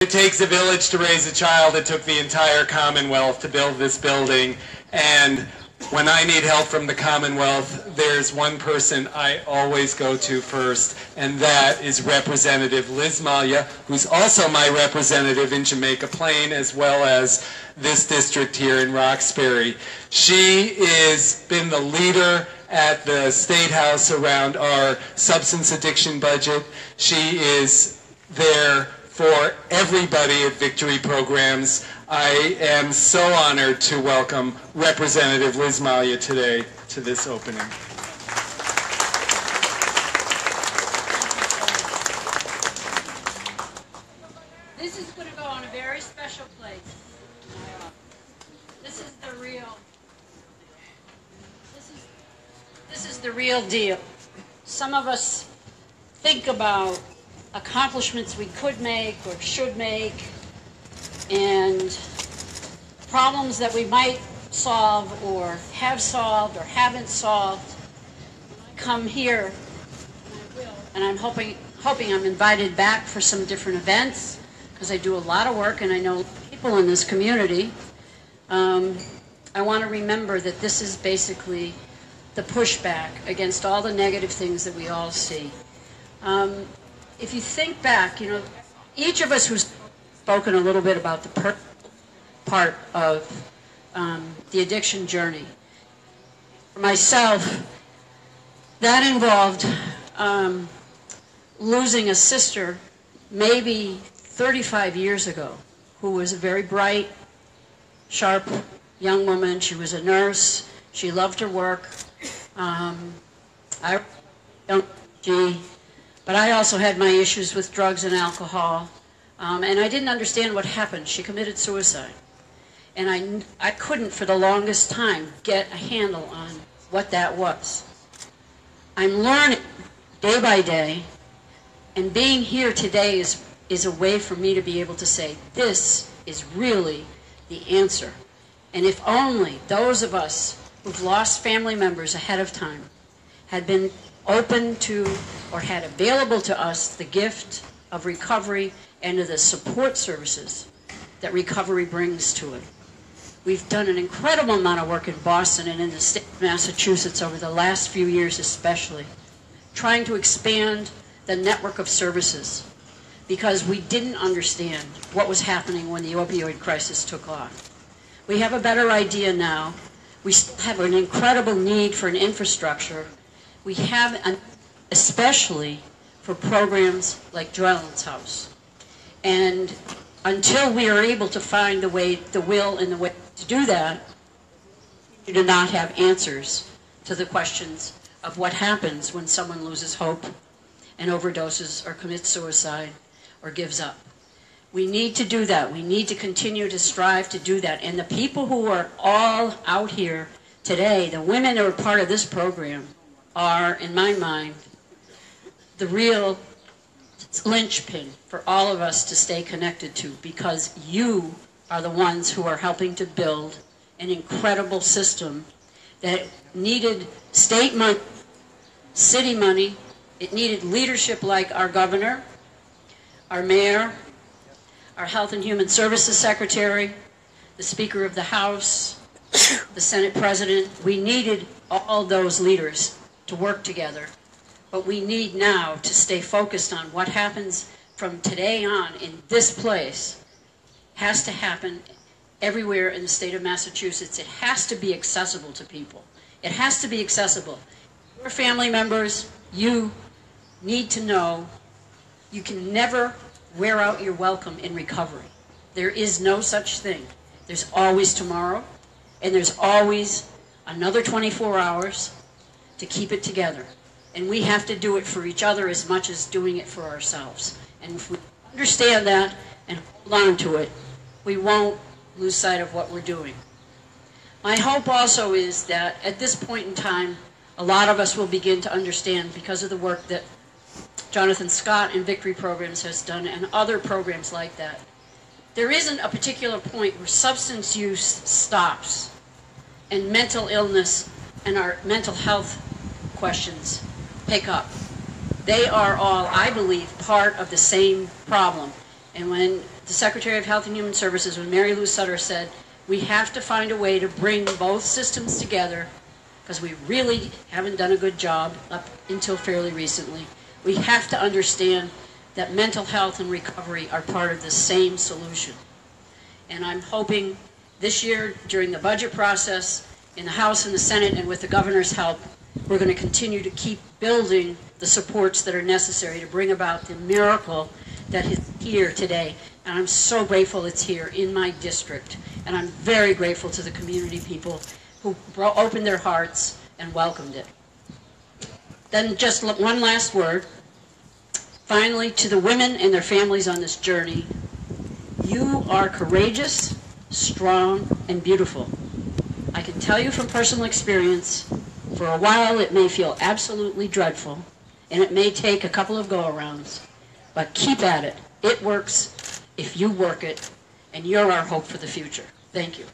It takes a village to raise a child. It took the entire Commonwealth to build this building. And when I need help from the Commonwealth, there's one person I always go to first, and that is Representative Liz Malia, who's also my representative in Jamaica Plain, as well as this district here in Roxbury. She has been the leader at the State House around our substance addiction budget. She is there for everybody at Victory Programs. I am so honored to welcome Representative Liz Malia today to this opening. This is going to go in a very special place. This is the real. This is the real deal. Some of us think about accomplishments we could make or should make, and problems that we might solve or have solved or haven't solved. Come here, and I'm hoping I'm invited back for some different events, because I do a lot of work and I know people in this community. I want to remember that this is basically the pushback against all the negative things that we all see. If you think back, you know, each of us who's spoken a little bit about the part of the addiction journey. For myself, that involved losing a sister maybe 35 years ago, who was a very bright, sharp young woman. She was a nurse. She loved her work. But I also had my issues with drugs and alcohol, and I didn't understand what happened. She committed suicide, and I couldn't for the longest time get a handle on what that was. I'm learning day by day, and being here today is a way for me to be able to say, this is really the answer. And if only those of us who've lost family members ahead of time had been open to or had available to us the gift of recovery and of the support services that recovery brings to it. We've done an incredible amount of work in Boston and in the state of Massachusetts over the last few years especially, trying to expand the network of services, because we didn't understand what was happening when the opioid crisis took off. We have a better idea now. We still have an incredible need for an infrastructure. We have, especially for programs like Joelyn's House. And until we are able to find the will and the way to do that, we do not have answers to the questions of what happens when someone loses hope and overdoses or commits suicide or gives up. We need to do that. We need to continue to strive to do that. And the people who are all out here today, the women who are part of this program, are, in my mind, the real linchpin for all of us to stay connected to, because you are the ones who are helping to build an incredible system that needed state money, city money. It needed leadership like our governor, our mayor, our Health and Human Services Secretary, the Speaker of the House, the Senate President. We needed all those leaders to work together. But we need now to stay focused on what happens from today on in this place. Has to happen everywhere in the state of Massachusetts. It has to be accessible to people. It has to be accessible. Your family members, you need to know you can never wear out your welcome in recovery. There is no such thing. There's always tomorrow, and there's always another 24 hours to keep it together. And we have to do it for each other as much as doing it for ourselves. And if we understand that and hold on to it, we won't lose sight of what we're doing. My hope also is that at this point in time, a lot of us will begin to understand, because of the work that Jonathan Scott and Victory Programs has done and other programs like that, there isn't a particular point where substance use stops and mental illness and our mental health questions pick up. They are all, I believe, part of the same problem. And when the Secretary of Health and Human Services, when Mary Lou Sutter said, we have to find a way to bring both systems together, because we really haven't done a good job up until fairly recently. We have to understand that mental health and recovery are part of the same solution. And I'm hoping this year, during the budget process, in the House and the Senate, and with the governor's help, we're going to continue to keep building the supports that are necessary to bring about the miracle that is here today. And I'm so grateful it's here in my district. And I'm very grateful to the community people who opened their hearts and welcomed it. Then just one last word. Finally, to the women and their families on this journey, you are courageous, strong, and beautiful. I can tell you from personal experience, for a while it may feel absolutely dreadful, and it may take a couple of go-arounds, but keep at it. It works if you work it, and you're our hope for the future. Thank you.